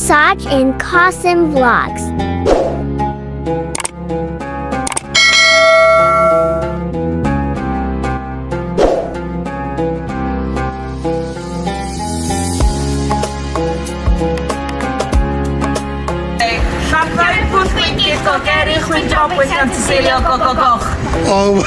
Saj and Qasim Vlogs. Oh.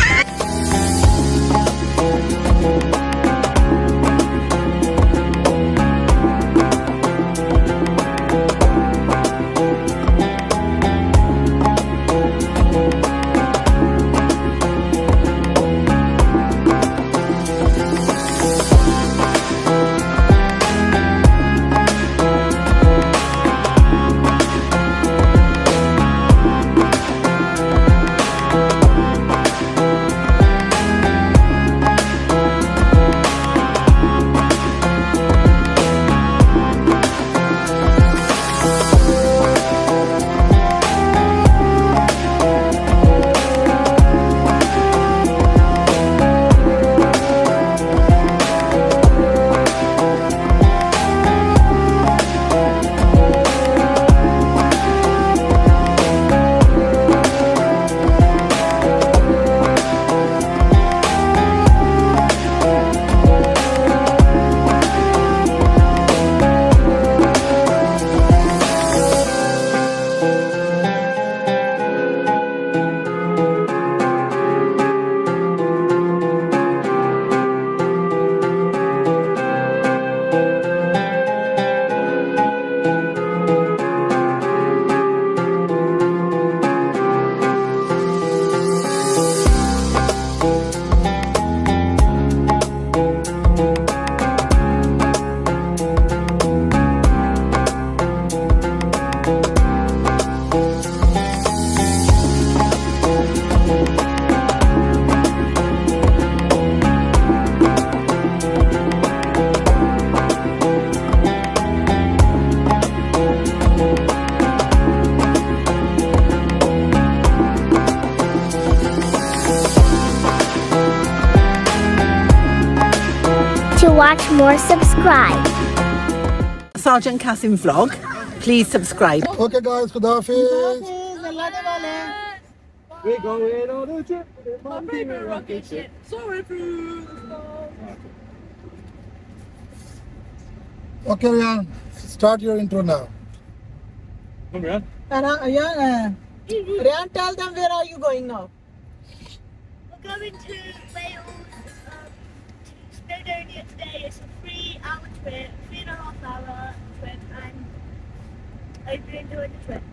To watch more, subscribe. Sergeant Qasim vlog. Please subscribe. Okay guys, Khuda Hafiz. We're going on a trip with my favorite rocket ship. Sorry, Okay Ryan, start your intro now. Come on. Ryan, tell them where are you going now? We're going to Wales, to Snowdonia today. It's a 3-hour trip, 3.5-hour trip, and I've been enjoying the trip.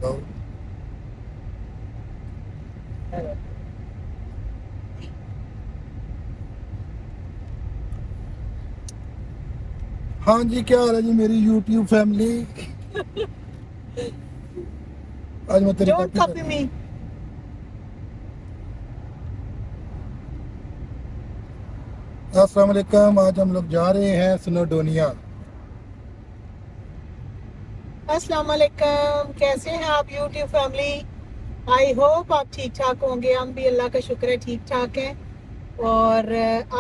Go. हाँ जी, क्या हाल है जी मेरी YouTube family. आज मैं तेरी Don't copy me. अस्सलाम वालेकुम। आज हम लोग जा रहे हैं स्नोडोनिया। अस्सलाम वालेकुम, कैसे हैं आप YouTube फैमिली? आई होप आप ठीक ठाक होंगे। हम भी अल्लाह का शुक्र है ठीक ठाक हैं। और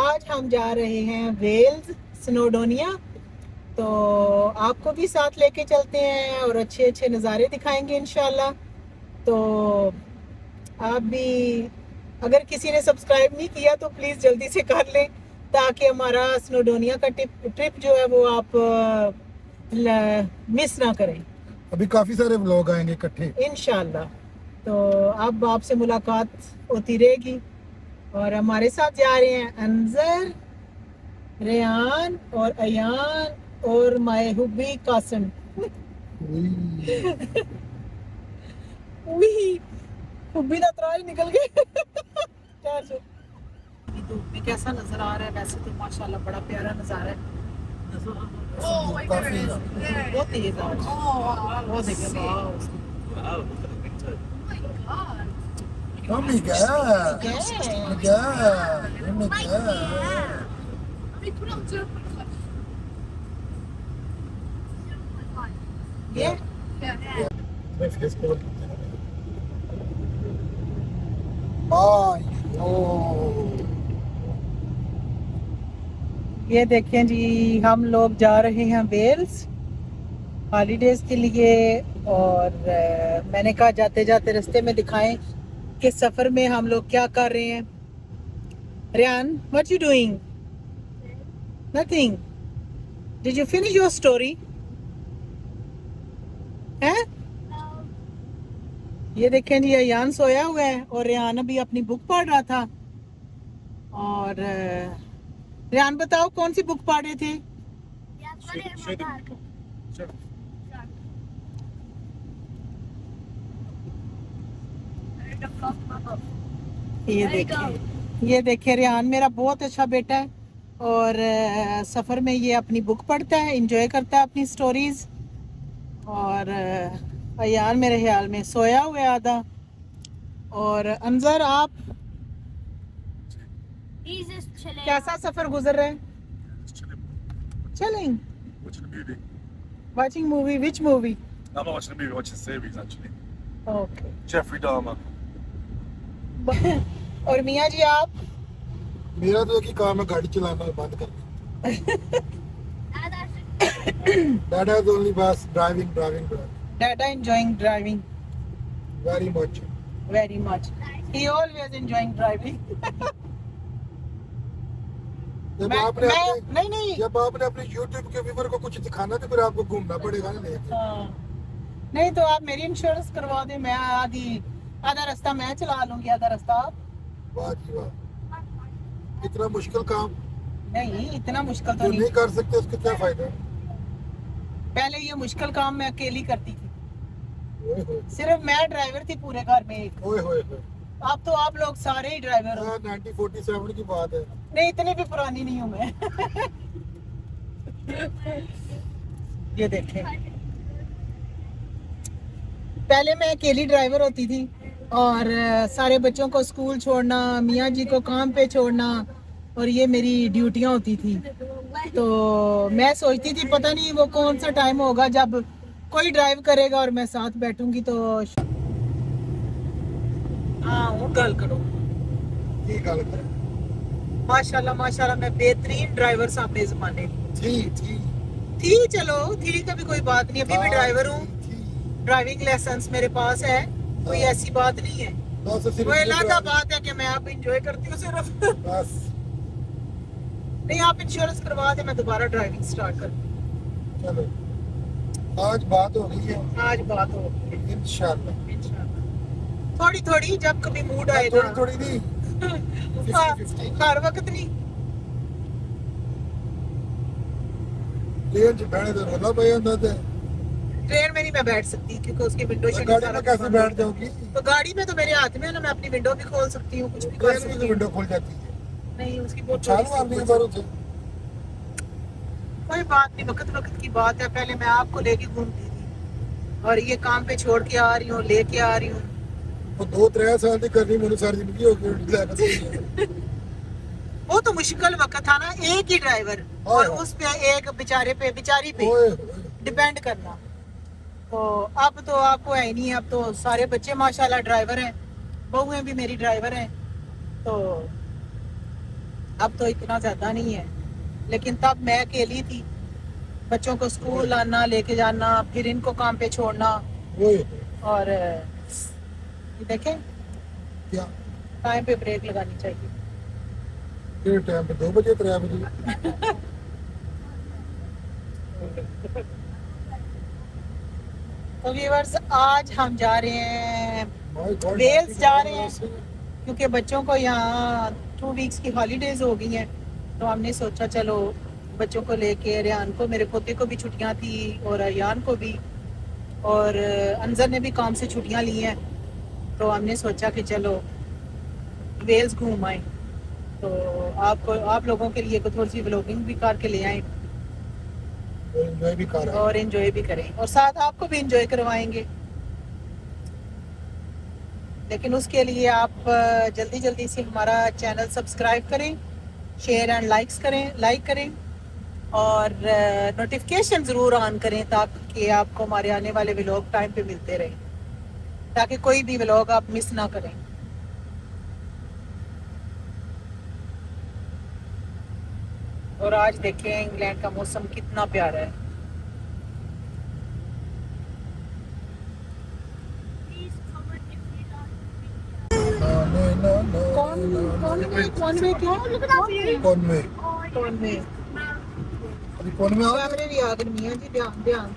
आज हम जा रहे हैं वेल्स, स्नोडोनिया। तो आपको भी साथ लेके चलते हैं और अच्छे अच्छे नज़ारे दिखाएंगे इंशाल्लाह। तो आप भी अगर किसी ने सब्सक्राइब नहीं किया तो प्लीज़ जल्दी से कर लें, ताकि हमारा स्नोडोनिया का ट्रिप जो है वो आप मिस ना करें। अभी काफी सारे व्लॉग आएंगे इकट्ठे इंशाल्लाह। तो अब आपसे मुलाकात होती रहेगी। और हमारे साथ जा रहे हैं अंजर, रेहान और अयान और माए हुब्बी कासिम। हुब्बी का तरा ही निकल गया। धूप में कैसा नजर आ रहा है? वैसे तो माशाल्लाह बड़ा प्यारा नजारा है। बहुत तेज है। वो देखिए, Oh my god. Yeah. मैं फेस कवर करते हैं भाई। ओ ये देखें जी, हम लोग जा रहे हैं वेल्स हॉलीडेज के लिए। और मैंने कहा जाते जाते रास्ते में दिखाएं कि सफर में हम लोग क्या कर रहे हैं। Riyan, what you doing? Nothing. Did you finish your story? हैं? ये देखें जी, अयान सोया हुआ है और रियान अभी अपनी बुक पढ़ रहा था। और रियान बताओ कौन सी बुक पढ़ रहे थे? ये देखिए रियान मेरा बहुत अच्छा बेटा है और सफ़र में ये अपनी बुक पढ़ता है, इंजॉय करता है अपनी स्टोरीज। और अयान मेरे ख्याल में सोया हुआ है आधा। और अंजर, आप कैसा सफ़र गुजर रहे हैं? Chilling. Watching a movie. Watching movie. Which movie? No, I'm not watching a movie, I'm watching a series actually. Okay. Jeffrey Dahmer. और मियाँ जी आप? मेरा तो एक ही काम है, गाड़ी चलाना बंद करना। Dada is only bus driving. Dada enjoying driving Very much. very much. He always enjoying driving. जब मैं आपने अपने नहीं जब आपने अपने YouTube के व्यूअर को कुछ दिखाना तो फिर आपको घूमना पड़ेगा ना लेके। हाँ। नहीं तो आप मेरी इंश्योरेंस करवा दें, मैं आधा रास्ता मैं चला लूंगी, आधा रास्ता आप। वाह जी वाह, इतना मुश्किल काम नहीं, इतना मुश्किल तो जो नहीं। नहीं कर सकते उसका क्या फायदा। पहले ये मुश्किल काम मैं अकेली करती थी, ओए होए सिर्फ मैं ड्राइवर थी पूरे घर में एक। ओए होए होए। अब तो आप लोग सारे ही ड्राइवर हो। 1947 की बात है। नहीं, इतनी भी पुरानी नहीं हूँ मैं। ये देखें, पहले मैं अकेली ड्राइवर होती थी और सारे बच्चों को स्कूल छोड़ना, मियाँ जी को काम पे छोड़ना, और ये मेरी ड्यूटियाँ होती थी। तो मैं सोचती थी पता नहीं वो कौन सा टाइम होगा जब कोई ड्राइव करेगा और मैं साथ बैठूंगी। तो हाँ, वो गल करो। की गल कर माशाल्लाह माशाल्लाह, मैं बेहतरीन ड्राइवर सामने जमाने थी। चलो थी का भी कोई बात नहीं, अभी भी ड्राइवर हूँ। ड्राइविंग लाइसेंस मेरे पास है, कोई ऐसी बात नहीं है। वो अलग बात है कि मैं अब इंजॉय करती हूँ सिर्फ। बस नहीं, आप इंश्योरेंस करवा दे, मैं दोबारा ड्राइविंग स्टार्ट कर। चलो, आज बात हो गई है। आज बात हो गई है इंशाल्लाह। थोड़ी थोड़ी, जब कभी मूड आएगा। थोड़ी नहीं, 50-50। हर वक्त नहीं। ट्रेन च बैठे तो रोला पे जाता है। ट्रेन में नहीं मैं बैठ सकती क्योंकि उसकी विंडो तो गाड़ी में कैसे बैठ जाओगी? तो गाड़ी में तो मेरे हाथ में है ना, मैं अपनी विंडो भी खोल सकती हूँ, कुछ भी कर ट्रेन सकती की हूँ। विंडो खुल जाती है। नहीं, उसकी बहुत छाल छोटी मारनी है सी- बारों से। कोई बात नहीं, वक्त की बात है। पहले मैं आपको लेके घूमती थी और ये काम पे छोड़ के आ रही हूँ, लेके आ रही हूँ। वो 2-3 साल की करनी मैंने सारी जिंदगी हो गई। वो तो मुश्किल वक्त था ना, एक ही ड्राइवर और उस पे एक बेचारी पे डिपेंड करना। तो अब तो आपको है ही नहीं, अब तो सारे बच्चे माशाल्लाह ड्राइवर हैं, बहुएं भी मेरी ड्राइवर हैं। तो अब तो इतना ज्यादा नहीं है, लेकिन तब मैं अकेली थी। बच्चों को स्कूल लाना, लेके जाना, फिर इनको काम पे छोड़ना। और ये देखें, क्या टाइम पे ब्रेक लगानी चाहिए। किस टाइम पे? 2 बजे 3 बजे? तो व्यूअर्स, आज हम जा रहे हैं वेल्स जा रहे हैं क्योंकि बच्चों को यहाँ 2 वीक्स की हॉलीडेज हो गई हैं। तो हमने सोचा चलो बच्चों को लेके, रियान को, मेरे पोते को भी छुट्टियाँ थी और अयान को भी, और अंजर ने भी काम से छुट्टियाँ ली हैं। तो हमने सोचा कि चलो वेल्स घूम आए, तो आप लोगों के लिए थोड़ी सी व्लॉगिंग भी करके ले आए एंजॉय भी कर रहा और एंजॉय भी करें, और साथ आपको भी एंजॉय करवाएंगे। लेकिन उसके लिए आप जल्दी से हमारा चैनल सब्सक्राइब करें, शेयर एंड लाइक करें और नोटिफिकेशन ज़रूर ऑन करें ताकि आपको हमारे आने वाले व्लॉग टाइम पे मिलते रहें। ताकि कोई भी व्लॉग आप मिस ना करें। और आज देखें इंग्लैंड का मौसम कितना प्यारा है। Please comment if you like कौन में क्या? कौन में कौन में? अभी कौन में आ कैमरे भी आ गए मियां जी, ध्यान ध्यान।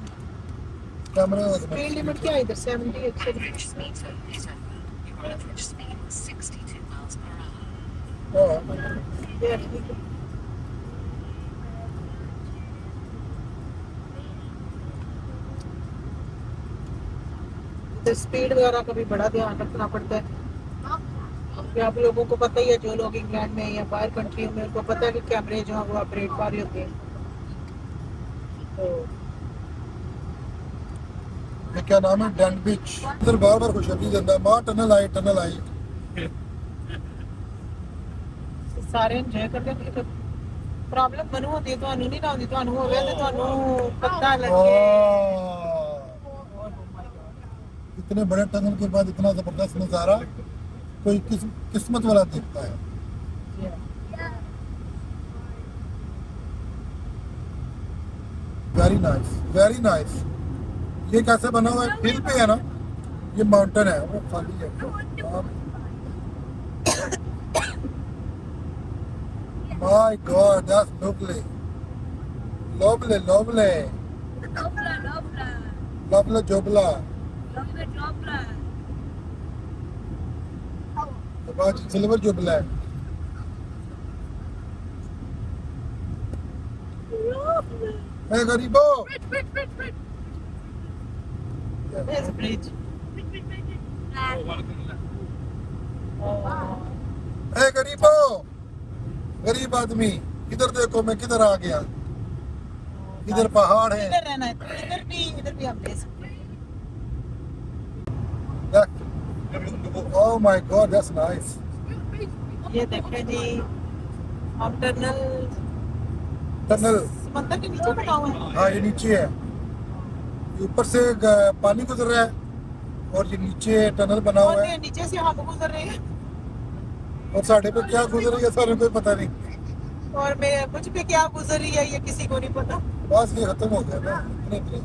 कैमरा स्पीड लिमिट क्या है इधर? 70 100। स्पीड वगैरह का भी बड़ा ध्यान रखना पड़ता है। कि आप लोगों को पता ही है, जो लोग इंग्लैंड में या बाहर कंट्री में, उनको पता है कि कैमरे जो है वो ऑपरेट कर रहे होते हैं। तो ये क्या नाम है? डैन बीच। इधर बार बार खुशहाली ਜਾਂਦਾ ਮਾਂ टनल आई सारे एंजॉय करते हैं। तो प्रॉब्लम बनू होती है, ਤੁਹਾਨੂੰ ਨਹੀਂ ਆਉਂਦੀ, ਤੁਹਾਨੂੰ ਹੋਵੇ ਤੇ ਤੁਹਾਨੂੰ पता लगे। इतने बड़े टनल के बाद इतना जबरदस्त नज़ारा कोई किस्मत वाला देखता है। Very nice, very nice. ये कैसे बना हुआ है? हिल पे है ना, ये माउंटेन है, वो खाली है। My God, that's lovely, lovely, lovely, lovely jobla। आज सिल्वर जुबला है। मैं गरीबो। There's a bridge. ए गरीबो, गरीब आदमी, इधर देखो मैं किधर आ गया। इधर पहाड़ है। इधर रहना है, इधर भी आप ले सकते हैं। Oh my God, that's nice। ये देखें जी, हम टनल समंदर के नीचे बना हुआ है। हाँ, ये नीचे है, ये ऊपर से पानी गुजर रहा है और ये नीचे टनल बना हुआ है। नीचे से हम गुजर रहे हैं और साढ़े पे क्या गुजर रही है सारे को पता नहीं, और मैं मुझ पे क्या गुजर रही है ये किसी को नहीं पता। बस ये खत्म हो गया ना, इतने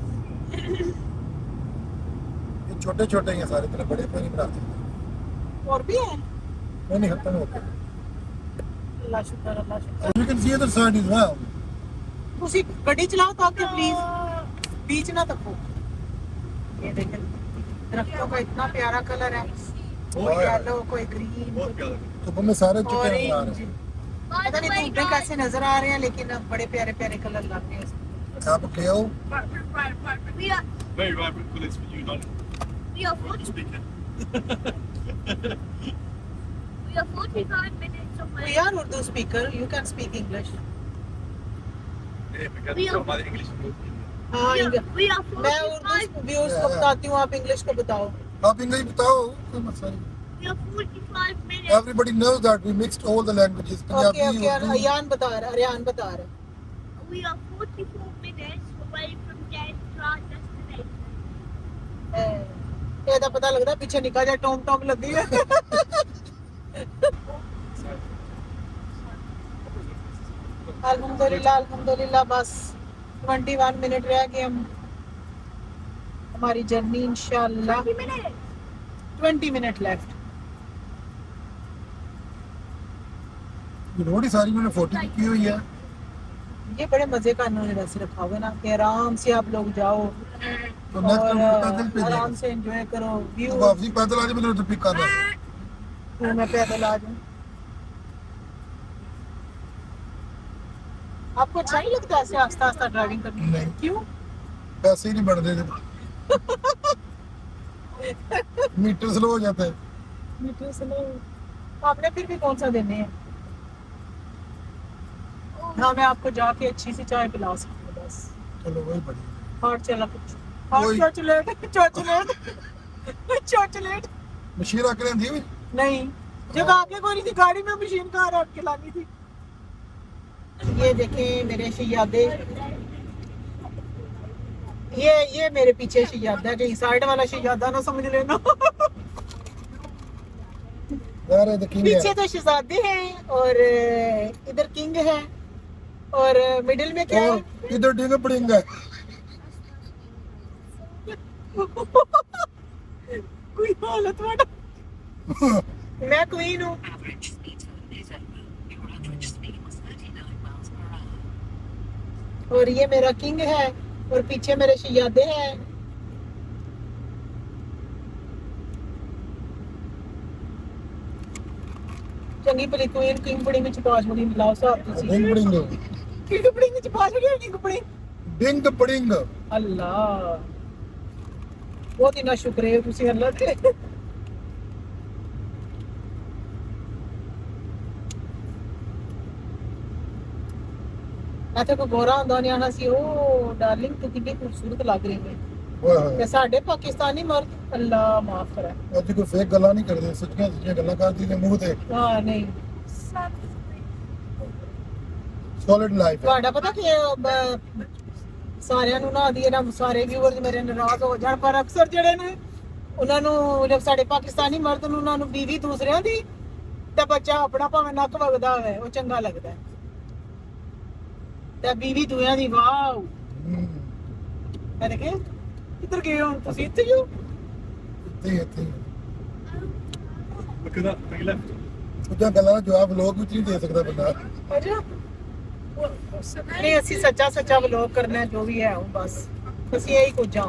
ये छोटे छोटे हैं सारे, इतने बड़े नहीं बनाते। और भी है? नहीं, खत्म हो गया। अल्लाह शुक्र, अल्लाह शुक्र। You can see other side as well। उसी गड्डी चलाओ तो आपके प्लीज बीच ना तको। ये देखें दरख्तों का इतना प्यारा कलर है, कोई येलो, कोई ग्रीन, तो में सारे चुके हैं। पता नहीं धूप में कैसे नजर आ रहे हैं, लेकिन बड़े प्यारे प्यारे कलर लगते हैं। आप क्यों? Very vibrant colours for you, darling. We are 45 minutes away. We are Urdu speaker, you can speak English. Yeah, because We we are- don't mind English. हाँ, We are मैं 45. उर्दू व्यूअर्स को बताती हूँ, आप इंग्लिश को बताओ। आप इंग्लिश बताओ, कोई मसला नहीं। We are 45 minutes. Everybody knows that we mixed all the languages। Okay Punjabi, okay, Urdu. Ariyan बता रहे। We are 44 minutes away from getting to our destination. ਇਹਦਾ ਪਤਾ ਲੱਗਦਾ ਪਿੱਛੇ ਨਿੱਕਾ ਜਿਹਾ ਟੋਮ ਟੋਮ ਲੱਗੀ ਹੈ। अल्हम्दुलिल्लाह, बस 21 मिनट रह गए हमारी जर्नी इंशाल्लाह। 20 minutes. 20 minute left. ये रोड ही सारी इन्होंने 40 की हुई है। ये बड़े मजे का इन्होंने वैसे रखा हुआ है ना, कि आराम से आप लोग जाओ तो नेक्स्ट और टाइम पैदल पे आराम जाएंगे। से एंजॉय करो व्यू। तो वापसी पैदल आ जाए, मैं तो पिक कर रहा हूँ। मैं पैदल आ जाऊँ। आपको अच्छा नहीं लगता ऐसे आस्ता आस्ता ड्राइविंग करनी? नहीं। क्यों? पैसे ही नहीं बढ़ रहे, मीटर स्लो हो जाता है। मीठे से नहीं, आपने फिर भी कौन सा देने हैं? हाँ, मैं आपको जाके अच्छी सी चाय पिला सकती हूँ बस। चलो वही बढ़िया। हॉट चला कुछ, हॉट वही। चॉकलेट मशीन आके लेंदी भी नहीं, जब आगे कोई नहीं थी गाड़ी में, मशीन कहाँ रख के लानी थी। ये देखें मेरे शहजादे, ये मेरे पीछे शहजादा है, कहीं साइड वाला शहजादा ना समझ लेना। Where the king पीछे है? तो शहजादे हैं और इधर किंग है और मिडिल में क्या है? और इधर डिंग पड़िंग है। कोई हालत वाला मैं क्वीन हूँ और ये मेरा किंग है और पीछे मेरे शहजादे हैं। चंगी भली क्वीन किंग बड़ी में छुपा छुड़ी मिलाओ साहब तुसी डिंग पड़िंग किंग बड़ी में छुपा छुड़ी किंग बड़ी डिंग पड़िंग अल्लाह बहुत ही ना शुक्र है तुसी अल्लाह ते ਇੱਥੇ ਕੋ ਗੋਰਾ ਹੁੰਦਾ ਨਿਆਣਾ ਸੀ ਉਹ ਡਾਰਲਿੰਗ ਤੂੰ ਕਿੰਨੀ ਖੂਬਸੂਰਤ ਲੱਗ ਰਹੀ ਹੈ ਓਏ ਤੇ ਸਾਡੇ ਪਾਕਿਸਤਾਨੀ ਮਰਦ ਅੱਲਾ ਮਾਫ ਕਰੇ ਅੱਜ ਕੋਈ ਫੇਕ ਗੱਲਾਂ ਨਹੀਂ ਕਰਦੇ ਸੱਚੀਆਂ ਸੱਚੀਆਂ ਗੱਲਾਂ ਕਰਦੀ ਨੇ ਮੂੰਹ ਤੇ ਹਾਂ ਨਹੀਂ ਸੋਲਿਡ ਲਾਈਫ ਤੁਹਾਡਾ ਪਤਾ ਕਿ ਸਾਰਿਆਂ ਨੂੰ ਨਾ ਆਦੀ ਨਾ ਸਾਰੇ ਵਿਊਅਰਸ ਮੇਰੇ ਨਾਰਾਜ਼ ਹੋ ਜਾਣ ਪਰ ਅਕਸਰ ਜਿਹੜੇ ਨੇ ਉਹਨਾਂ ਨੂੰ ਜਦ ਸਾਡੇ ਪਾਕਿਸਤਾਨੀ ਮਰਦ ਨੂੰ ਉਹਨਾਂ ਨੂੰ ਬੀਵੀ ਦੂਸਰਿਆਂ ਦੀ ਤੇ ਬੱਚਾ ਆਪਣਾ ਭਾਵੇਂ ਨੱਕ ਵਗਦਾ ਹੋਵੇ ਉਹ ਚੰਗਾ ਲੱਗਦਾ ਹੈ ਤੇ ਬੀਵੀ ਦੂਆਂ ਦੀ ਵਾਓ ਮੈਂ ਦੇਖੇ ਕਿੱਧਰ ਗਏ ਹੋ ਤੁਸੀਂ ਇੱਥੇ ਹੀ ਹੋ ਇੱਥੇ Look at that, to your left. ਉਹਦਾ ਗੱਲਾਂ ਦਾ ਜਵਾਬ ਲੋਕ ਵੀ ਨਹੀਂ ਦੇ ਸਕਦਾ ਬੰਦਾ ਅੱਛਾ ਨਹੀਂ ਅਸੀਂ ਸੱਚਾ ਸੱਚਾ ਵਲੋਗ ਕਰਨਾ ਹੈ, ਜੋ ਵੀ ਹੈ ਉਹ ਬਸ ਅਸੀਂ ਇਹੀ ਕੁਝ ਹਾਂ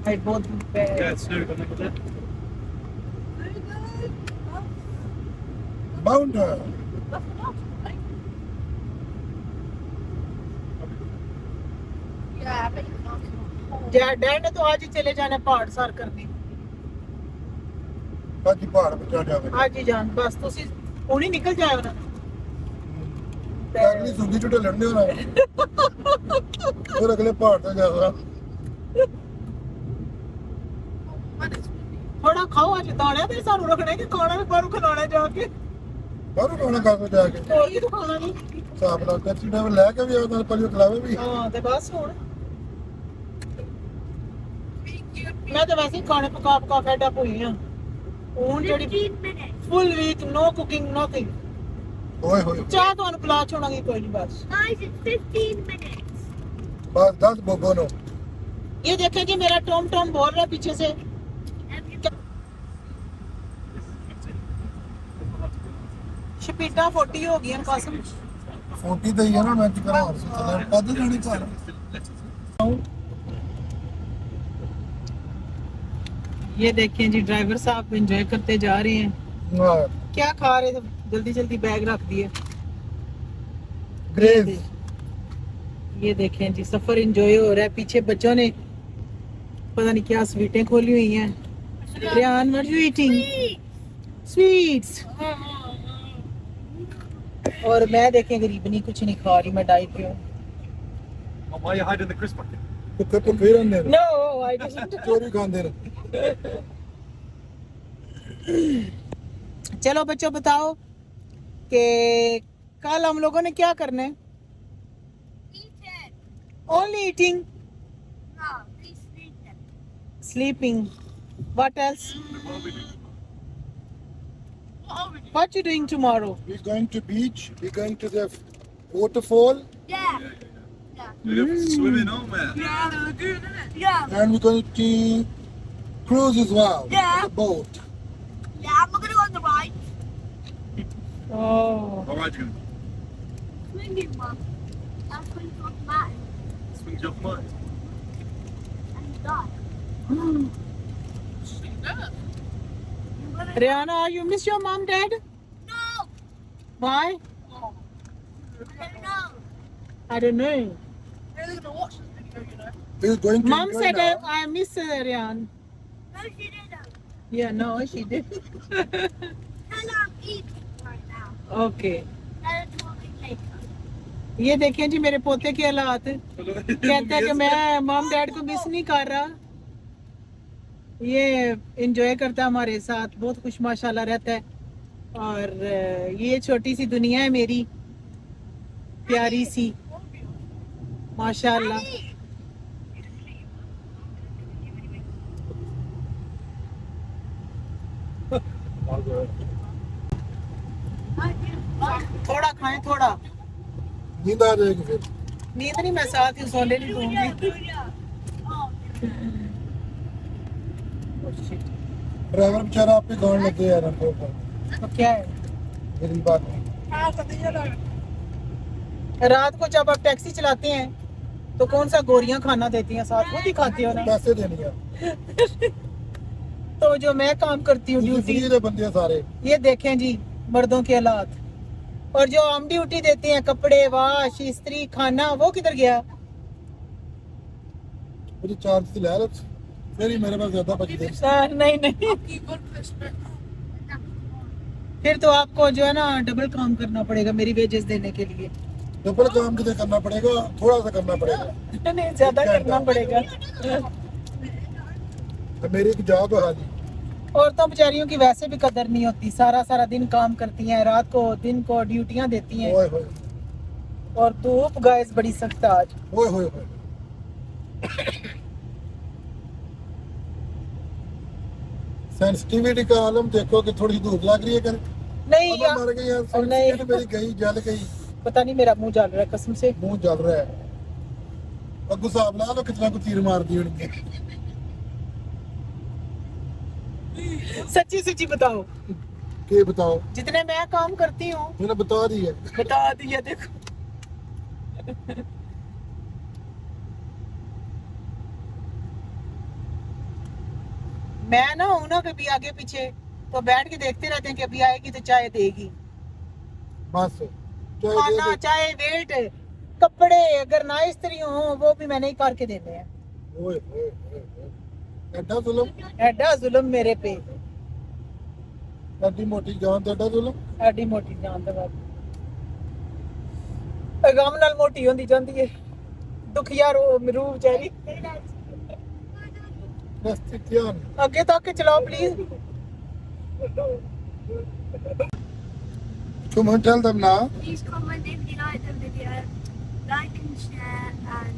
ਭਾਈ ਬਹੁਤ Yeah, it's snow, got that there. Mountain dad ने तो आज ही चले जाना पहाड़ सर करने ਬਾਕੀ ਪਹਾੜ ਬਚਾ ਜਾਵੇ आज ही जान बस तुसी हुण ही निकल जाओ ना ਅਗਲੀ ਸੁੰਗੀ ਝੂਟੇ ਲੜਨੇ ਹੋਣਾ ਫਿਰ ਅਗਲੇ ਪਹਾੜ ਤੇ ਜਾਣਾ थोड़ा खाओ आज दाने ते सानू रखने कि खाना भी बाहरों खिलाना जाके ਬਾਹਰੋਂ ਖਾਣਾ ਖਾ ਕੇ ਜਾ ਕੇ और की तो खाना नहीं ਹਿਸਾਬ ਨਾਲ ਟੈਕਸੀ ਡਰਾਈਵਰ ਲੈ ਕੇ ਵੀ ਆਉਂਦਾ ਨਾਲ ਪਲੀਓ ਖਿਲਾਵੇ ਵੀ हां ते बस हुण मैं तो वैसे ही खाने पका पका फेड अप हुई हां हुण जेडी 15 minutes. Full week no cooking nothing ਓਏ ਹੋਏ चाह ਤੁਹਾਨੂੰ ਪਿਲਾ ਛੋੜਾਂਗੀ ਕੋਈ ਨਹੀਂ बस Guys, it's 15 minutes. ਬਸ 10 ਬੋਬੋ ਨੂੰ ये देखें कि मेरा टॉम टॉम बोल रहा है पीछे से शपीटा 40 हो गई कसम 40 ਤੇ ਹੀ ਆ ਨਾ ਮੈਂ ਕੀ ਕਰਾਂ ਹੋਰ ਚੱਲ ਪੱਦ ਜਾਣੀ ਘਰ ये देखें जी ड्राइवर साहब एंजॉय करते जा रहे हैं ਹਾਂ क्या खा रहे थे जल्दी जल्दी बैग रख दिए ग्रेव ये देखें जी सफर एंजॉय हो रहा है पीछे बच्चों ने पता नहीं क्या स्वीटें खोली हुई हैं Riyan what you eating sweets और मैं देखें गरीबनी कुछ नहीं खा रही मैं डाइट पे हूं Oh, why are you hiding the crisp bucket? ਕੁੱਤੇ ਭੁੱਖੇ ਰਹਿੰਦੇ ਨੇ नो आई डिडंट ਚੋਰੀ ਖਾਂਦੇ ਨੇ चलो बच्चों बताओ कि कल हम लोगों ने क्या करना है Eat it. Only eating No, please eat it. sleeping what else what you doing tomorrow we going to beach we going to the waterfall Yeah. You're swimming on, man. Yeah. and we going to cruise as well Yeah. the boat Yeah, I'm gonna go on the ride. oh All right, you Swinging one. That's when you off the mountain swing your mind. and you die. You're gonna Rihanna you miss your mom dad No! why I don't know. I don't know They're gonna watch this video, you know. we're going to mom enjoy said now. I miss Rihanna No, she didn't. yeah no she did Tell her I'm eating right now. okay Tell her to watch it later. ये देखें जी मेरे पोते के हालात कहता है कि मैं मॉम डैड को मिस नहीं कर रहा ये एंजॉय करता है हमारे साथ बहुत खुश माशाल्लाह रहता है और ये छोटी सी दुनिया है मेरी प्यारी सी माशाल्लाह Daddy! थोड़ा खाएं थोड़ा। नींद आ जाएगी फिर। नींद नहीं, मैं साथ ही सोने नहीं दूंगी। ड्राइवर बेचारा आपके गाँव लग गया यार हमको। तो क्या है, मेरी बात नहीं। रात को जब आप टैक्सी चलाते हैं तो कौन सा गोरियां खाना देती हैं साथ, वो दिखाती हो ना। पैसे देने हैं तो जो मैं काम करती हूँ ड्यूटी, फ्री बंदे हैं सारे। ये देखें जी मर्दों के हालात। और जो हम ड्यूटी देते हैं, कपड़े वाश, इस्त्री, खाना, वो किधर गया? मुझे चार्ज से ले लो, फिर ही मेरे पास ज्यादा बच गए। नहीं नहीं, फिर तो आपको जो है ना डबल काम करना पड़ेगा मेरी वेजेस देने के लिए। डबल काम कितने करना पड़ेगा? थोड़ा सा करना पड़ेगा। नहीं, ज्यादा करना पड़ेगा। तो मेरी एक जॉब है हाजी। औरतों बेचारियों की वैसे भी कदर नहीं होती, सारा सारा दिन काम करती हैं, रात को दिन को ड्यूटियां देती हैं। ओए होए और धूप गाइस बड़ी सख्त है आज। ओए होए होए। सेंसिटिविटी का आलम देखो कि थोड़ी धूप लग रही है कर। नहीं अब यार, मर गई यार, नहीं। सेंसिटिविटी मेरी गई, जल गई। पता नहीं, मेरा मुंह जल रहा है कसम से। मुंह जल रहा है। अब हिसाब ला लो कितना को तीर मार दी उनके। सच्ची सच्ची बताओ, के बताओ? जितने मैं काम करती हूँ। मैंने बता दी है। बता दिया, देखो। मैं ना हूं ना कभी आगे पीछे, तो बैठ के देखते रहते हैं कि अभी आएगी तो चाय देगी। बस खाना, चाय, वेट, कपड़े अगर ना इस्त्री हो वो भी मैंने ही करके देने हैं। ओए ओए ओए। एडा जुल्म, एडा जुल्म मेरे पे। एडी मोटी जान ते एडा जुल्म। एडी मोटी जान ते बात गम नाल मोटी होंदी जांदी है। दुखिया रो रूह बेचारी। रस्ते ध्यान। आगे तक के चलाओ please. Come on, tell them now. Please comment if you like the video, like and share and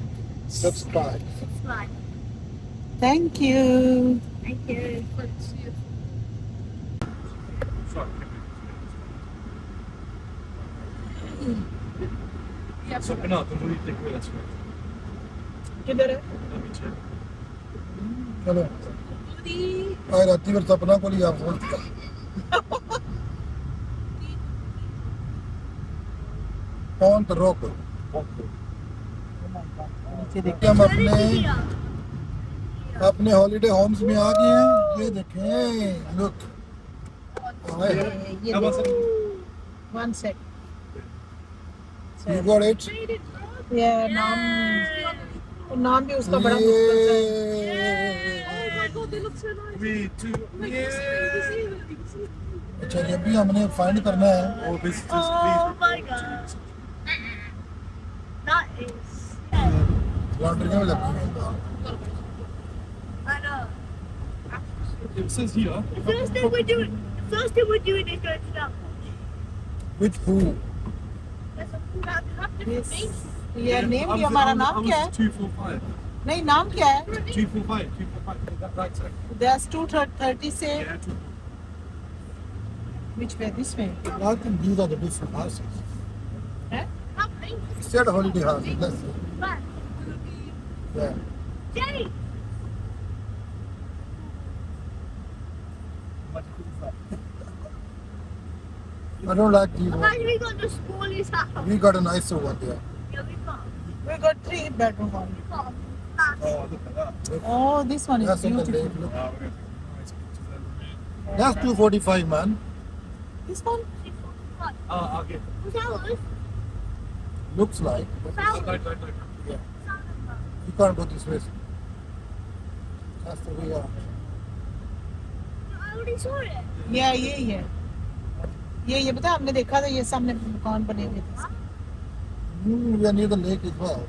Subscribe. subscribe. Thank you. Thank you. किधर है? चलो आज राती फिर सपना को लिया फोन। कौन तो रोक। हम अपने हॉलीडे होम्स में आ गए हैं। ये देखें, लुक। ये one sec. You got it? ये नाम भी उसका बड़ा मुश्किल अच्छा, ये भी हमने फाइंड करना है। Oh my god. That is. Laundry में लगती है। I know. It says here. The first thing we're doing is going to that. Which who? There's a pool that have different names. ये नेम भी हमारा नाम क्या है? 245. नहीं, नाम क्या है? 245. That right side. There's 230 से Yeah, which way? This way? I think these are the different houses. हैं? Have names. It said holiday houses. Let's see. But Yeah. Jenny. I don't like these Imagine ones. we got the smallest house. We got a nicer one there. Yeah, we got. We got 3 bedroom one. We got. Oh, look at that. Oh, this one is That's on the beautiful. lake. Look. Oh, we're going to take nice pictures there. That's 245, man. This one? I'll get. What's ours? Looks like. What's No, ours? no. Yeah. You can't go this way. That's the way out. I already saw it. Yeah, यही है। ये पता है, हमने देखा था, ये सामने दुकान बने हुए थे। We are near the lake as well.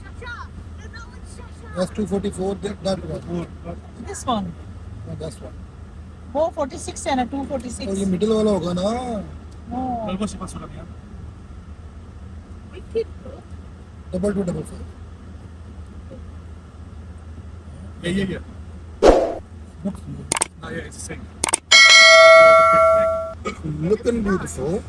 Shasha. You know what's Shasha? That's 244. That one. This one, No, that's one. वो 46 है ना, तो ये 246। मिडिल वाला होगा ना। Oh, Dal si passo la mia. We could go. Double 2 double 4. Yeah. Oh, yeah, it's the same. Looking beautiful.